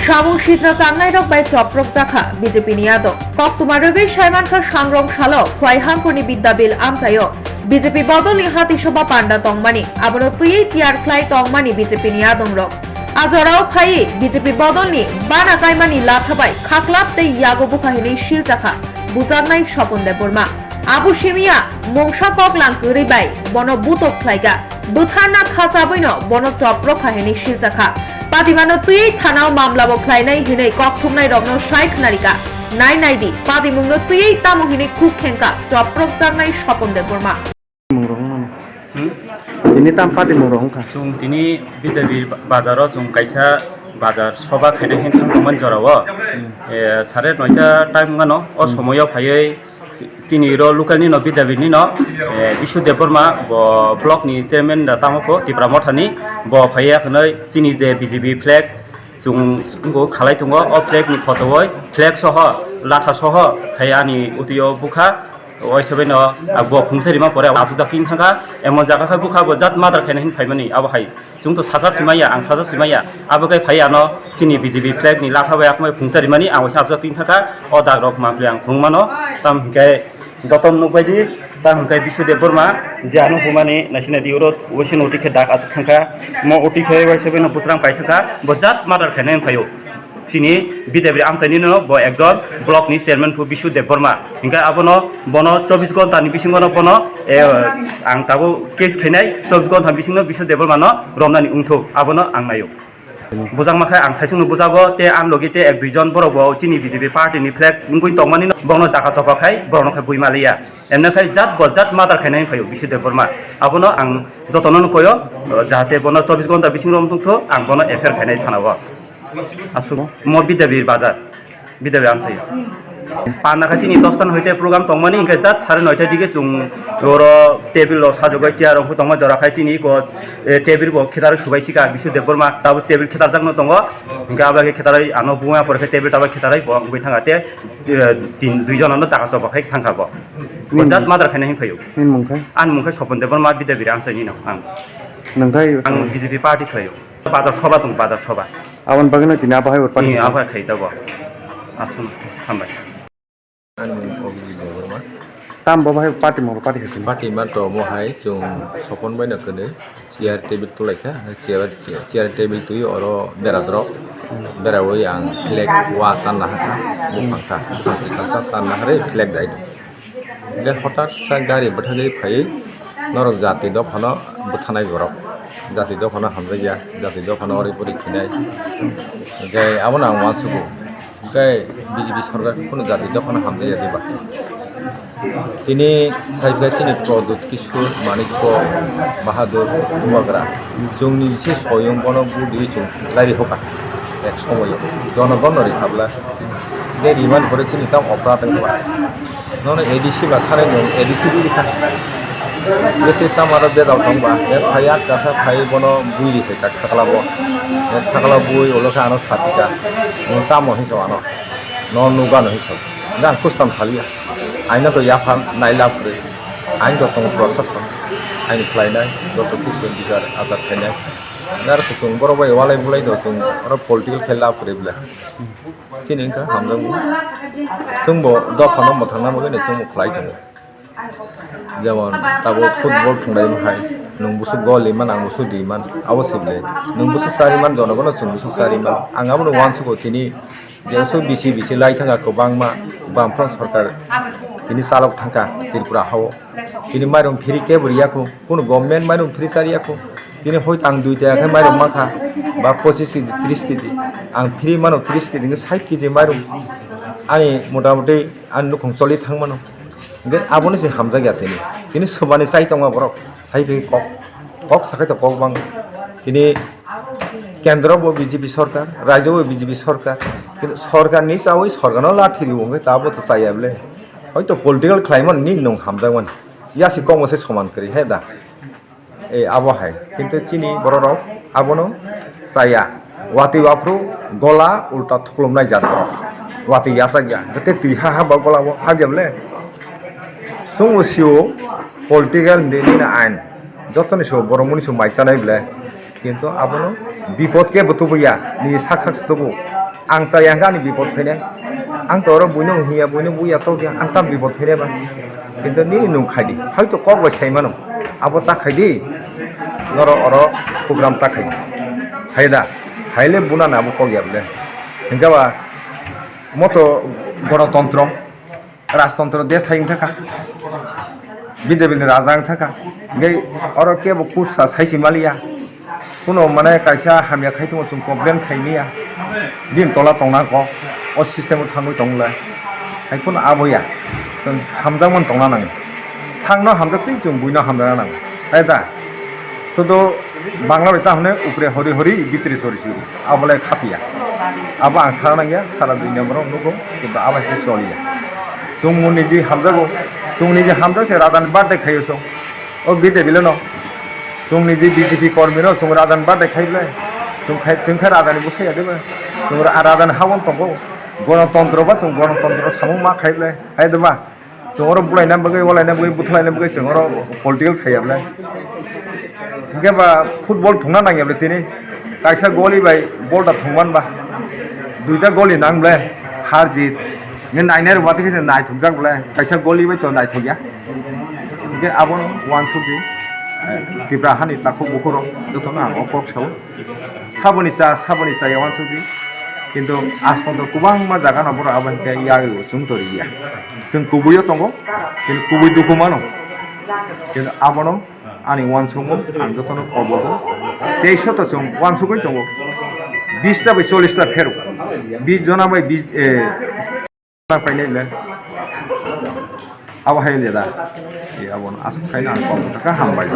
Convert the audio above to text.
Samung Shitra Tangnai Rok by Choprok Jaka, BJP Niado, Kok Tumarugi Shaimanka Shangrong Shalo, Kwai Hankoni Bidabil Amtayo, BJP Bodol Hati Shoba Panda Tongmani, Abono Tui Tiar Klai Tongmani BJP Niadong Rok. Ajorao Khai, BJP Bodolni, Bana Kaimani Lathabai, Kaklap de Yago Bukahini Shilchaka, Buzanai Shopunde Burma, Abu Shimia, Mongsha Poklang Kuribai, Bono Butok Klaiga, Buthana Khatabino, Bono Choprok Kahini Shilchaka. Patimano Tui Tanao Mamla Boklainai Hine Koktumnai Rogno Shaik Narika, Nai Naidi, Patimungno Tui Tamuhini Kukhenka, Choprok Janai Shopunde Burma. Ini tanpa dimurungkan. Jung tini bidabir bazaro jung kaisa bazar soba khede hin thangman jarawa. Sare noita time ngano o somoyo phayai sini ro local ni no bidabir ni no Bishu Deborma bo block ni chairman da tamoko Tipramothani bo phaya khnai sini je BJP flag jung go khalai tungo o flag ni photowoi flag soho latha soho khayani utiyo bukha ওই সবে ন আবো খুংসারি মা পরে আজু জাকিং থাকা এমন জায়গা খাই বুখা বজাত মাদার খাইনা হিন ফাইমানি আবো হাই जों तो साजाब सिमाया आं साजाब सिमाया आबो गाय फाया न चिनि BJP फ्लैग नि लाथाबाय आखमै फुंसारि मानि आं साजाब तिन थाका अ दाग्रक माब्ले आं फुंमानो ताम गाय जतन नुबायदि ताम गाय बिशु देबरमा जे आनु हुमानि नासिना दिउरो ओसिन ओटिखे दाग आस थांका म ओटिखे वाइसबे न बुसरां पाइ थाका बजात मादार खाइना हिन फायो চিনি বিদেবি আমচাইনি ন ব একজন ব্লক নি চেয়ারম্যান ফু বিশু দেববর্মা ইনকা আবনো বন 24 ঘন্টা নি বিসিং বন বন আং তাবো কেস খাইনাই 24 ঘন্টা বিসিং বিশু দেববর্মা ন রমনানি উংথু আবনো আং নায়ো বুজাং মাখায় আং সাইসুং বুজাগো তে আন লগিতে এক দুইজন বড় চিনি বিজেপি পার্টি নি ফ্ল্যাগ মুগুই তংমানি বন টাকা চপাখাই বরনখাই বুইমালিয়া এমনাখাই জাত বজাত মাদার খাইনাই ফাयो বিশু দেববর্মা আবনো আং যতনন কয় যাহাতে বন 24 ঘন্টা বিসিং রম তুংথু আং বন affair খাইনাই থানাবো Asuk mo bidabir bazar bidabir amsai pana khachini 10 tan hoite program tongmani ingka jat 9:30 dige chung oro table lo sajogai chair ong tongma jora khachini ko table bo khedar subai sika Bishu Deborma tabu table khedar jagno tongo ingka abage khedarai ano buwa pore table tabai khedarai bo goi thangate tin duijon ano taka choba khai thangkabo jat madar khaina hin phayo an mungkai Sopon Deborma bidabir amsai ni no ang BJP party phayo bazar soba tung bazar soba Awan bagana tini apa hai urpan? Ini apa kayak itu boh? Asum sampai. Tam bawa hai party mau party ke sini. Party mana mau hai cung sopon banyak kene chair table tu lagi chair table tu yo oro beradrok berawai yang flag watan lah bukan tak nanti kasar tanah hari flag dah itu. Dan hotak sanggari berhari payah norok jati do phano buthanai gorok. Jati do phano hamzai ya jati do phano ori puri khinai gai abon ang wansuko gai BJP sarkar kono jati do phano hamzai ya deba ini saibga chini Pradut Kishore Manikko Bahadur Wagra jungni se soyong bono budi jung lari hoka ek somoyo jonogon nori habla de riman pore chini tam operatang ba nono ADC ba sare jung ADC di ka Itu tamara beda tongba, kayak kasa kayak bono buiri kayak takala bui oloka ano satika, tamo hiso ano, non nuga no hiso, dan kustam salia, aina to yapan naila pure, aina to tong proses, aina klainan, dokter kustum bisa azat kene, nar kustum borobai walai mulai do tung, orang political khela pure bela, sini ka hamzam, sumbo dok kono mothangna mungkin sumbo klai tung. Jawan tabo football thungai mahai nung busuk gol liman ang busuk diman awasible nung busuk sariman jono gono chung busuk sariman ang amno wansu ko tini jesu bisi lai thanga ko bangma bampron sarkar tini salok thangka Tripura hawo tini mairum phiri ke buriya ko kono government mairum phiri sariya ko tini hoi tang duita khai mairum makha ba 25 kg 30 kg ang phiri mano 30 kg 60 kg mairum ani motamoti an nukhong choli thangmano Gak abon sih hamzah gitu ini. Ini sebenarnya saya tengah borok, saya pengen kok sakit kok bang. Ini kendra bo BJP sarkar, raja bo BJP sarkar. Sarkar ni sahwi sarkar no lah thiri wong, tapi tu saya bela. Hoi tu political climate ni nong hamzah wan. Ya sih kong masih saman kiri, heda. Abo hai. কিন্তু চিনি borok abono saya. Wati wapru gola ulta thuklum nai jat borok. Wati yasa gya. Gete tiha ha ba gola bo ha gya bela. Sungguh sih political ini na ain, jatuh nih so boromuni so maisa naik bela, কিন্তু আপনো বিপদকে বতুবইয়া নি সাকসাক তবু ang sayang kan bipot phene ang toro buino hiya buino buya to dia ang tam bipot phene ba কিন্তু nini nung khai di হয়তো cock বই sai mano abo ta khai di noro oro program ta khai haida haile buna na abo kok yable hingga ba moto গণতন্ত্র রাজতন্ত্র দেশ হাইং থাকা বিদেবিন রাজাং থাকা গে or কে কুসা সাইসি মালিয়া কোনো মানে কাইসা হামিয়া খাইতো जों প্রবলেম খাইনিয়া দিন তলা তংনা ক ও সিস্টেম থাঙ্গই তংলা হাইকুন আবয়া जों হামজামন তংনা নাং সাংনো হামজাতেই जों বুইনো হামজানা নাং তাইদা শুধু বাংলা বেতা হনে উপরে হরি হরি বিতরি সরিছি আবলে খাপিয়া আবা আং সারা নাঙ্গিয়া সারা দুনিয়া বরং নুকো কিন্তু আবা সে চলিয়া जों मुनि जी हामजागो जोंनि जे हामजा से राजानि बार्थडे खायो जों ओ बिदे बिले न जोंनि जे बीजेपी कर्मी न जों राजानि बार्थडे खाइब्ला जों राजानि बुसाया देबो जों राजानि हावन तंगो गणतन्त्र बा जों गणतन्त्र सामु मा खाइब्ला हायदबा जों अर बुलायना बगै वलायना बगै बुथलायना बगै जों अर पलिटिकल खायाब्ला गेबा फुटबल थंना नांयाब्ला तिनि काइसा गली बाय बलदा थंबानबा दुइटा गली नांब्ला हार जित nge nainer wati ke nai thujak bla kaisa goli bai to nai thugya ge abon wan subi tibra hani takho bukoro jotona opok saw saboni cha yawan subi কিন্তু আজ পর্যন্ত কুবাং মা জায়গা না বড় আবার কে ইয়া সুন্দরী ইয়া जों কুবুইও তঙ্গো কিন্তু কুবুই দুকু মানো কিন্তু আবনো আনি ওয়ান সুমো আন যতন অবগো 23 তো जों ওয়ান সুকই তঙ্গো 20 টা বাই 40 টা ফেরো 20 জনা বাই 20 পাইনাইলে আবহাই লেদা এই আবন আসুক সাইনা কম টাকা হামবাই